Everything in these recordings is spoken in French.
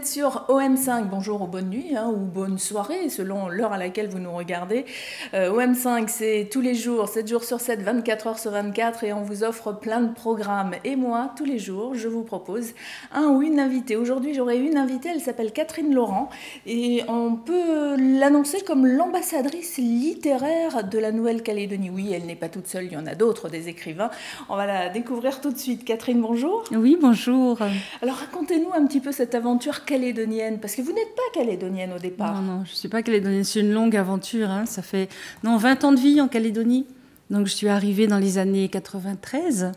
êtes sur OM5, bonjour ou bonne nuit, ou bonne soirée, selon l'heure à laquelle vous nous regardez. OM5, c'est tous les jours, 7 jours sur 7, 24 heures sur 24, et on vous offre plein de programmes. Et moi, tous les jours, je vous propose un ou une invitée. Aujourd'hui, j'aurai une invitée, elle s'appelle Catherine Laurent, et on peut l'annoncer comme l'ambassadrice littéraire de la Nouvelle-Calédonie. Oui, elle n'est pas toute seule, il y en a d'autres, des écrivains. On va la découvrir tout de suite. Catherine, bonjour. Oui, bonjour. Alors racontez-nous un petit peu cette aventure calédonienne, parce que vous n'êtes pas calédonienne au départ. Non, je ne suis pas calédonienne, c'est une longue aventure. Ça fait 20 ans de vie en Calédonie. Donc je suis arrivée dans les années 93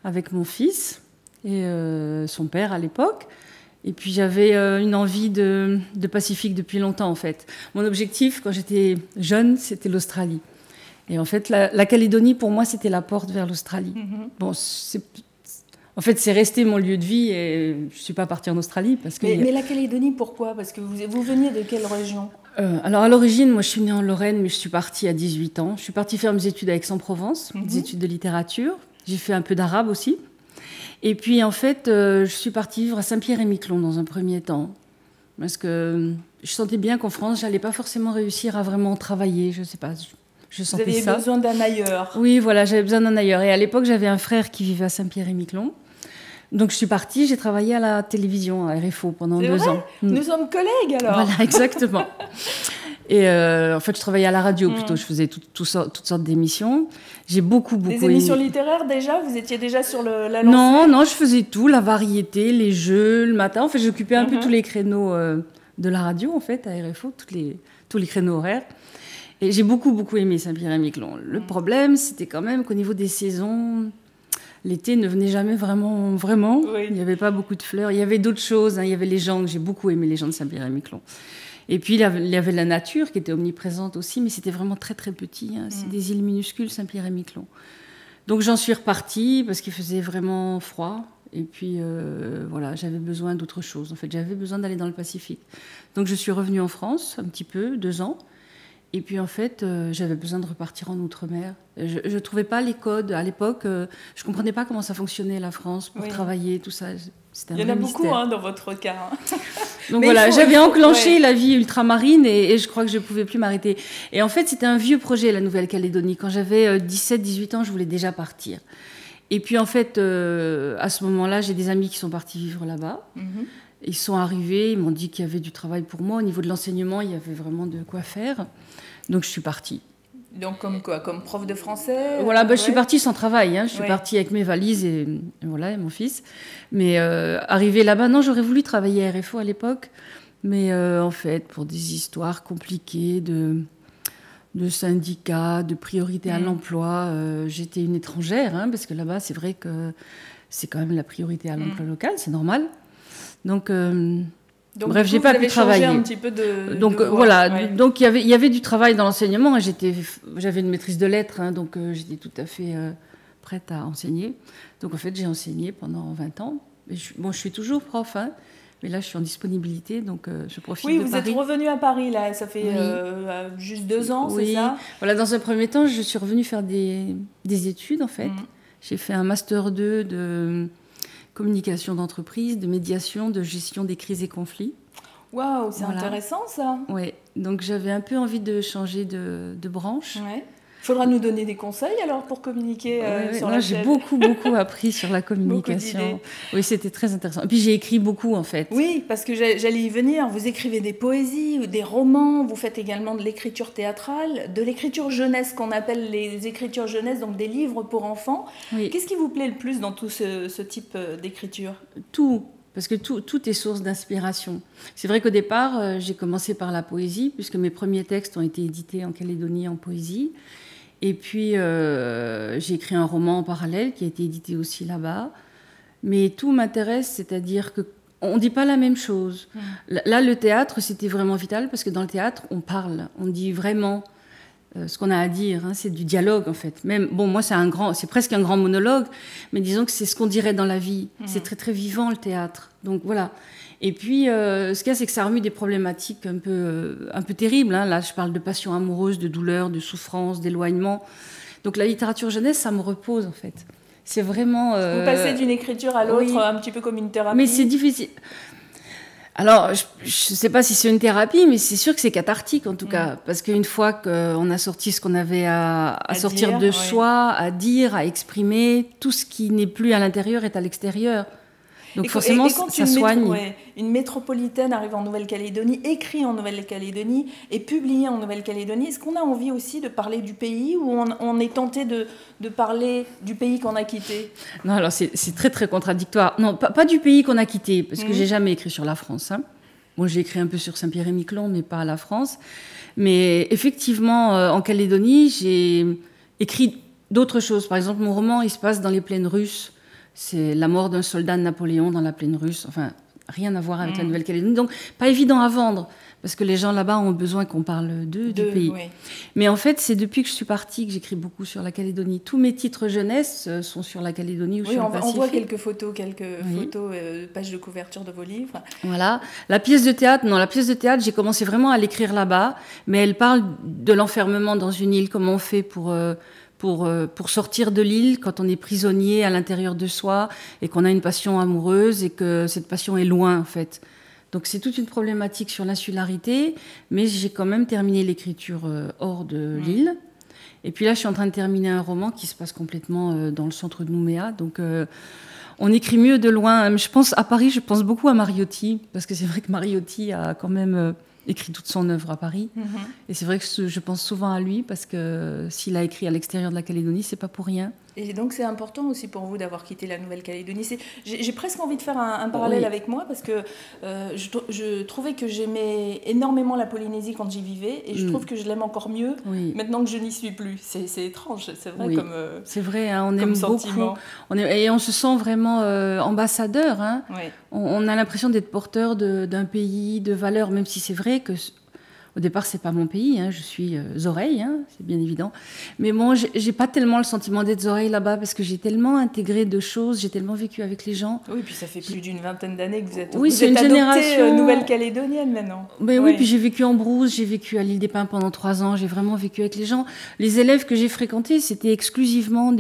avec mon fils et son père à l'époque. Et puis j'avais une envie de Pacifique depuis longtemps en fait. Mon objectif quand j'étais jeune, c'était l'Australie. Et en fait, la Calédonie pour moi, c'était la porte vers l'Australie. Bon, en fait, c'est resté mon lieu de vie et je ne suis pas partie en Australie. Mais la Calédonie, pourquoi? Parce que vous veniez de quelle région? Alors, à l'origine, moi, je suis née en Lorraine, mais je suis partie à 18 ans. Je suis partie faire mes études à Aix-en-Provence, des études de littérature. J'ai fait un peu d'arabe aussi. Et puis, en fait, je suis partie vivre à Saint-Pierre-et-Miquelon dans un premier temps. Parce que je sentais bien qu'en France, je n'allais pas forcément réussir à vraiment travailler. Je ne sais pas, je sentais ça. Vous aviez besoin d'un ailleurs. Oui, voilà, j'avais besoin d'un ailleurs. Et à l'époque, j'avais un frère qui vivait à Saint-Pierre-et-Miquelon. Donc je suis partie, j'ai travaillé à la télévision, à RFO, pendant 2 ans. Nous sommes collègues alors. Voilà, exactement. Et en fait, je travaillais à la radio plutôt, je faisais toutes sortes d'émissions. J'ai beaucoup Des émissions littéraires déjà? Vous étiez déjà sur la lancée? Non, je faisais tout, la variété, les jeux, le matin. En fait, j'occupais un peu tous les créneaux de la radio, en fait, à RFO, tous les créneaux horaires. Et j'ai beaucoup aimé Saint-Pierre-et-Miquelon. Le problème, c'était quand même qu'au niveau des saisons... L'été ne venait jamais vraiment. Oui. Il n'y avait pas beaucoup de fleurs. Il y avait d'autres choses. Il y avait les gens, j'ai beaucoup aimé les gens de Saint-Pierre-et-Miquelon. Et puis, il y avait la nature qui était omniprésente aussi, mais c'était vraiment très petit. C'est des îles minuscules, Saint-Pierre-et-Miquelon. Donc, j'en suis repartie parce qu'il faisait vraiment froid. Et puis, voilà, j'avais besoin d'autre chose. En fait, j'avais besoin d'aller dans le Pacifique. Donc, je suis revenue en France, un petit peu, 2 ans. Et puis en fait, j'avais besoin de repartir en Outre-mer. Je ne trouvais pas les codes. À l'époque, je ne comprenais pas comment ça fonctionnait, la France, pour travailler, tout ça. C'était un vrai mystère. Il y en a beaucoup dans votre cas. Donc voilà, j'avais enclenché la vie ultramarine et je crois que je ne pouvais plus m'arrêter. Et en fait, c'était un vieux projet, la Nouvelle-Calédonie. Quand j'avais 17-18 ans, je voulais déjà partir. Et puis en fait, à ce moment-là, j'ai des amis qui sont partis vivre là-bas. Ils sont arrivés, ils m'ont dit qu'il y avait du travail pour moi. Au niveau de l'enseignement, il y avait vraiment de quoi faire. Donc, je suis partie. Donc, comme quoi? Comme prof de français? Voilà, je suis partie sans travail. Je suis partie avec mes valises et voilà, et mon fils. Mais arrivée là-bas, non, j'aurais voulu travailler à RFO à l'époque. Mais en fait, pour des histoires compliquées de syndicats, de priorité à l'emploi, j'étais une étrangère. Parce que là-bas, c'est vrai que c'est quand même la priorité à l'emploi local, c'est normal. Donc bref, j'ai pas pu travailler. Un petit peu de voilà. Ouais. Donc il y avait du travail dans l'enseignement. J'avais une maîtrise de lettres, donc j'étais tout à fait prête à enseigner. Donc en fait, j'ai enseigné pendant 20 ans. Et je suis toujours prof, mais là je suis en disponibilité, donc je profite de Paris. Oui, vous êtes revenue à Paris là. Ça fait juste 2 ans, c'est ça? Voilà. Dans un premier temps, je suis revenue faire des études en fait. J'ai fait un master 2 de communication d'entreprise, de médiation, de gestion des crises et conflits. Waouh, c'est intéressant ça. Oui, donc j'avais un peu envie de changer de branche. Ouais. Il faudra nous donner des conseils alors pour communiquer sur la chaîne. J'ai beaucoup appris sur la communication. Oui, c'était très intéressant. Et puis j'ai écrit beaucoup en fait. Oui, parce que j'allais y venir. Vous écrivez des poésies, des romans, vous faites également de l'écriture théâtrale, de l'écriture jeunesse qu'on appelle les écritures jeunesse, donc des livres pour enfants. Oui. Qu'est-ce qui vous plaît le plus dans tout ce type d'écriture? Tout. Parce que tout est source d'inspiration. C'est vrai qu'au départ, j'ai commencé par la poésie, puisque mes premiers textes ont été édités en Calédonie en poésie. Et puis, j'ai écrit un roman en parallèle qui a été édité aussi là-bas. Mais tout m'intéresse, c'est-à-dire qu'on ne dit pas la même chose. Là, le théâtre, c'était vraiment vital, parce que dans le théâtre, on parle, on dit vraiment ce qu'on a à dire. C'est du dialogue, en fait. Même, bon, moi, c'est presque un grand monologue, mais disons que c'est ce qu'on dirait dans la vie. C'est très vivant, le théâtre. Donc, voilà. Et puis, ce qu'il y a, c'est que ça remue des problématiques un peu terribles. Là, je parle de passion amoureuse, de douleur, de souffrance, d'éloignement. Donc, la littérature jeunesse, ça me repose, en fait. C'est vraiment... Vous passez d'une écriture à l'autre, un petit peu comme une thérapie. Mais c'est difficile. Alors, je ne sais pas si c'est une thérapie, mais c'est sûr que c'est cathartique en tout cas. Parce qu'une fois qu'on a sorti ce qu'on avait à sortir dire, de soi, à dire, à exprimer, tout ce qui n'est plus à l'intérieur est à l'extérieur. Donc forcément, quand ça soigne. Une métropolitaine arrive en Nouvelle-Calédonie, écrit en Nouvelle-Calédonie et publié en Nouvelle-Calédonie, est-ce qu'on a envie aussi de parler du pays ou on est tenté de parler du pays qu'on a quitté? Non, alors c'est très très contradictoire. Non, pas du pays qu'on a quitté, parce que j'ai jamais écrit sur la France. Hein. Bon, j'ai écrit un peu sur Saint-Pierre-et-Miquelon, mais pas la France. Mais effectivement, en Calédonie, j'ai écrit d'autres choses. Par exemple, mon roman, il se passe dans les plaines russes. C'est la mort d'un soldat de Napoléon dans la plaine russe. Enfin, rien à voir avec la Nouvelle-Calédonie. Donc, pas évident à vendre, parce que les gens là-bas ont besoin qu'on parle d'eux, du pays. Oui. Mais en fait, c'est depuis que je suis partie que j'écris beaucoup sur la Calédonie. Tous mes titres jeunesse sont sur la Calédonie ou sur le Pacifique. On voit quelques photos, pages de couverture de vos livres. Voilà. La pièce de théâtre, j'ai commencé vraiment à l'écrire là-bas, mais elle parle de l'enfermement dans une île, comment on fait pour sortir de l'île quand on est prisonnier à l'intérieur de soi et qu'on a une passion amoureuse et que cette passion est loin, en fait. Donc c'est toute une problématique sur l'insularité, mais j'ai quand même terminé l'écriture hors de l'île. Et puis là, je suis en train de terminer un roman qui se passe complètement dans le centre de Nouméa. Donc on écrit mieux de loin. Je pense à Paris, je pense beaucoup à Mariotti, parce que c'est vrai que Mariotti a quand même écrit toute son œuvre à Paris. Et c'est vrai que je pense souvent à lui, parce que s'il a écrit à l'extérieur de la Calédonie, c'est pas pour rien. Et donc c'est important aussi pour vous d'avoir quitté la Nouvelle-Calédonie. J'ai presque envie de faire un parallèle avec moi, parce que je trouvais que j'aimais énormément la Polynésie quand j'y vivais, et je trouve que je l'aime encore mieux maintenant que je n'y suis plus. C'est étrange, c'est vrai comme c'est vrai, hein, on aime sentiment. Beaucoup. Et on se sent vraiment ambassadeur. Hein. On a l'impression d'être porteur d'un pays, de valeurs, même si c'est vrai que... Au départ, c'est pas mon pays, hein, je suis Zoreille, hein, c'est bien évident. Mais bon, j'ai pas tellement le sentiment d'être Zoreille là-bas, parce que j'ai tellement intégré de choses, j'ai tellement vécu avec les gens. Oui, puis ça fait plus d'une vingtaine d'années que vous êtes, c'est une génération nouvelle-calédonienne maintenant. Oui, puis j'ai vécu en Brousse, j'ai vécu à l'île des Pins pendant 3 ans, j'ai vraiment vécu avec les gens. Les élèves que j'ai fréquentés, c'était exclusivement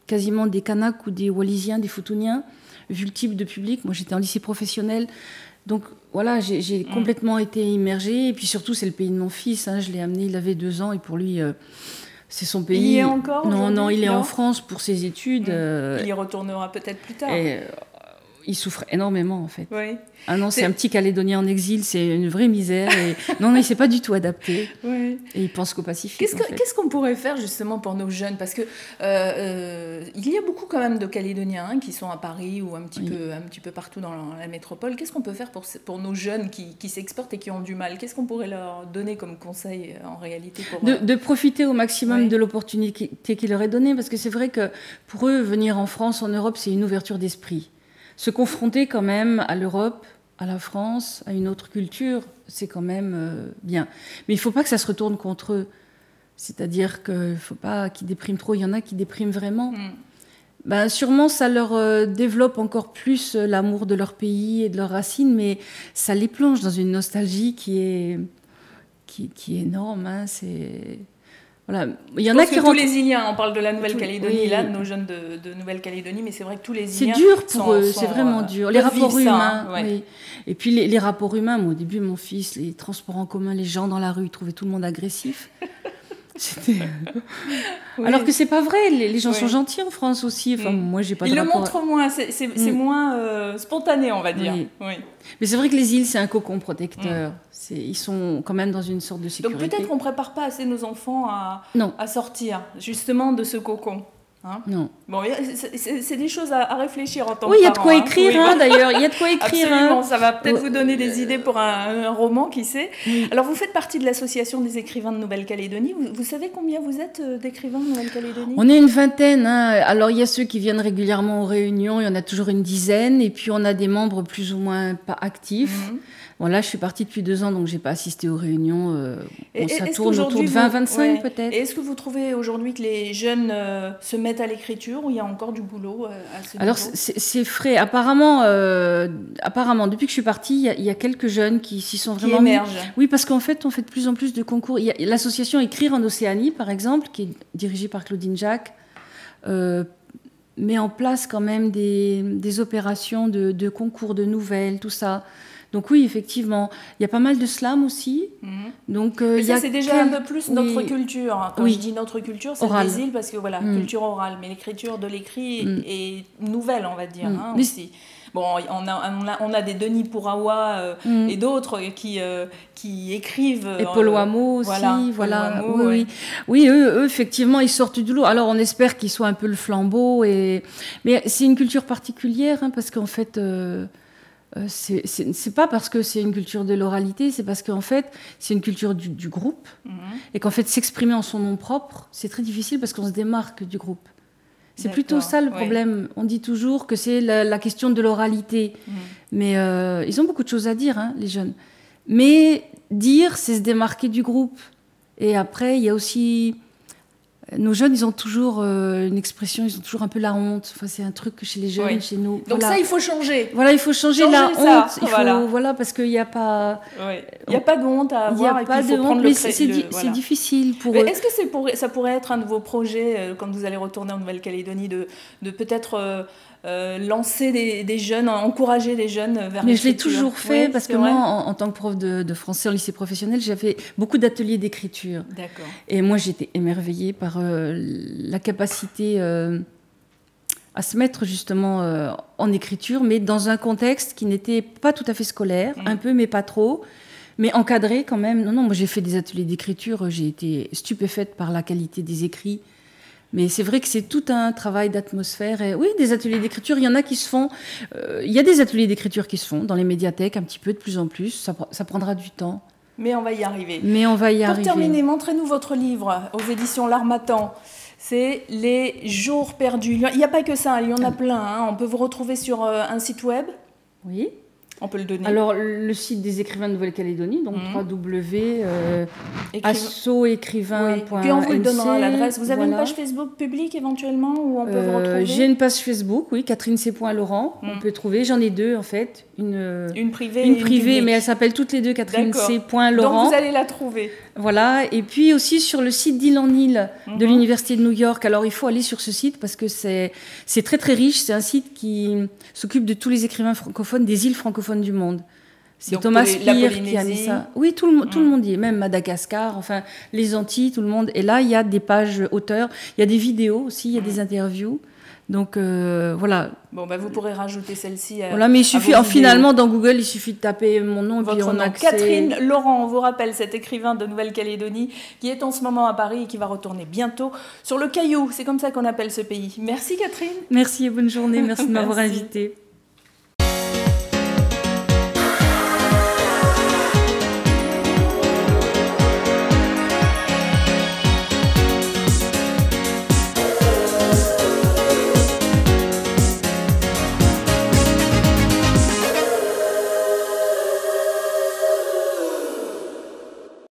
quasiment des Kanaks ou des Wallisiens, des Futuniens, vu le type de public. Moi, j'étais en lycée professionnel. Donc voilà, j'ai complètement été immergée. Et puis surtout, c'est le pays de mon fils. Hein, je l'ai amené, il avait 2 ans. Et pour lui, c'est son pays. Il y est encore? Non, il est en France pour ses études. Il y retournera peut-être plus tard. Il souffre énormément, en fait. Oui. Ah non, c'est un petit Calédonien en exil, c'est une vraie misère. Et... non, il ne s'est pas du tout adapté. Oui. Et il pense qu'au Pacifique. Qu'est-ce qu'on pourrait faire justement pour nos jeunes? Parce que il y a beaucoup quand même de Calédoniens qui sont à Paris ou un petit peu partout dans la métropole. Qu'est-ce qu'on peut faire pour nos jeunes qui s'exportent et qui ont du mal? Qu'est-ce qu'on pourrait leur donner comme conseil en réalité de profiter au maximum de l'opportunité qui leur est donnée. Parce que c'est vrai que pour eux, venir en France, en Europe, c'est une ouverture d'esprit. Se confronter quand même à l'Europe, à la France, à une autre culture, c'est quand même bien. Mais il ne faut pas que ça se retourne contre eux. C'est-à-dire qu'il ne faut pas qu'ils dépriment trop. Il y en a qui dépriment vraiment. Ben, sûrement, ça leur développe encore plus l'amour de leur pays et de leurs racines, mais ça les plonge dans une nostalgie qui est énorme. Hein. Voilà. Il y en a qui tous les Iliens, on parle de la Nouvelle-Calédonie, là, de nos jeunes de Nouvelle-Calédonie, mais c'est vrai que tous les Iliens... C'est dur pour eux, c'est vraiment dur. Les rapports humains, oui. Et puis les rapports humains, moi, au début, mon fils, les transports en commun, les gens dans la rue, ils trouvaient tout le monde agressif. Alors que c'est pas vrai, les gens sont gentils en France aussi. Enfin, moi, j'ai pas de rapport... Ils le montrent moins, c'est moins spontané, on va dire. Oui. Mais c'est vrai que les îles, c'est un cocon protecteur. Ils sont quand même dans une sorte de sécurité. Donc peut-être qu'on ne prépare pas assez nos enfants à sortir justement de ce cocon. Hein? Non. Bon, c'est des choses à réfléchir en tant que parent. Oui, il y a de quoi écrire, d'ailleurs. Il y a de quoi écrire. Absolument, ça va peut-être vous donner des idées pour un roman, qui sait. Alors, vous faites partie de l'Association des écrivains de Nouvelle-Calédonie. Vous savez combien vous êtes d'écrivains de Nouvelle-Calédonie? On est une vingtaine. Hein. Alors, il y a ceux qui viennent régulièrement aux réunions. Il y en a toujours une dizaine. Et puis, on a des membres plus ou moins pas actifs. Bon, là, je suis partie depuis 2 ans, donc je n'ai pas assisté aux réunions. Ça tourne autour de 20-25 peut-être. Et est-ce que vous trouvez aujourd'hui que les jeunes se mettent à l'écriture, ou il y a encore du boulot à ce niveau? Alors, c'est frais. Apparemment, depuis que je suis partie, il y a quelques jeunes qui s'y sont vraiment mis. Qui émergent. Oui, parce qu'en fait, on fait de plus en plus de concours. Il y a l'association Écrire en Océanie, par exemple, qui est dirigée par Claudine Jacques, met en place quand même des opérations de concours de nouvelles, tout ça. Donc oui, effectivement. Il y a pas mal de slam aussi. Donc, mais ça, c'est déjà un peu plus notre culture. Hein. Quand je dis notre culture, c'est orale. des îles, parce que voilà, culture orale. Mais l'écriture de l'écrit est nouvelle, on va dire, hein, aussi. Bon, on a des Denis Purawa et d'autres qui écrivent. Et Paul Wameau aussi, voilà. Oui, eux, effectivement, ils sortent du lot. Alors, on espère qu'ils soient un peu le flambeau. Mais c'est une culture particulière, hein, parce qu'en fait, c'est pas parce que c'est une culture de l'oralité, c'est parce qu'en fait, c'est une culture du groupe. Et qu'en fait, s'exprimer en son nom propre, c'est très difficile parce qu'on se démarque du groupe. C'est plutôt ça le problème. On dit toujours que c'est la question de l'oralité. Mais ils ont beaucoup de choses à dire, hein, les jeunes. Mais dire, c'est se démarquer du groupe. Et après, il y a aussi... Nos jeunes, ils ont toujours une expression, ils ont toujours un peu la honte. Enfin, c'est un truc que chez les jeunes, chez nous. Donc ça, il faut changer. Voilà, il faut changer la honte. Il faut, parce qu'il n'y a pas... Il n'y a pas de honte à avoir. Il n'y a pas de honte, mais c'est difficile pour eux. Est-ce que ça pourrait être un de vos projets, quand vous allez retourner en Nouvelle-Calédonie, de peut-être... lancer des jeunes, encourager des jeunes vers l'écriture. Mais je l'ai toujours fait, parce que moi, en tant que prof de français en lycée professionnel, j'avais beaucoup d'ateliers d'écriture. D'accord. Et moi, j'étais émerveillée par la capacité à se mettre justement en écriture, mais dans un contexte qui n'était pas tout à fait scolaire, un peu, mais pas trop, mais encadré quand même. Non, moi j'ai fait des ateliers d'écriture, j'ai été stupéfaite par la qualité des écrits. Mais c'est vrai que c'est tout un travail d'atmosphère. Et oui, des ateliers d'écriture, il y en a qui se font. Il y a des ateliers d'écriture qui se font dans les médiathèques, un petit peu, de plus en plus. Ça prendra du temps. Mais on va y arriver. Pour terminer, montrez-nous votre livre aux éditions L'Harmattan. C'est Les Jours Perdus. Il n'y a pas que ça, il y en a plein. Hein. On peut vous retrouver sur un site web. Oui. On peut le donner. Alors, le site des écrivains de Nouvelle-Calédonie, donc www.assoécrivain.nc. Puis on vous le donnera l'adresse. Vous avez une page Facebook publique éventuellement où on peut vous retrouver? J'ai une page Facebook, oui, Catherine C. Laurent. On peut trouver. J'en ai deux en fait. Une privée. Une privée, mais elles s'appellent toutes les deux Catherine C. Laurent. Donc vous allez la trouver. Voilà. Et puis aussi sur le site d'Île en Île de l'Université de New York. Alors il faut aller sur ce site parce que c'est très très riche. C'est un site qui s'occupe de tous les écrivains francophones des îles francophones du monde. C'est Thomas Speer qui a mis ça. Oui, tout le monde y est, même Madagascar, enfin les Antilles, tout le monde. Et là, il y a des pages auteurs, il y a des vidéos aussi, il y a des interviews. Donc voilà. Bon, vous pourrez rajouter celle-ci. Voilà, mais il suffit, finalement, dans Google, il suffit de taper mon nom et puis on a accès. Catherine Laurent, on vous rappelle, cet écrivain de Nouvelle-Calédonie qui est en ce moment à Paris et qui va retourner bientôt sur le Caillou. C'est comme ça qu'on appelle ce pays. Merci Catherine. Merci et bonne journée. Merci de m'avoir invitée.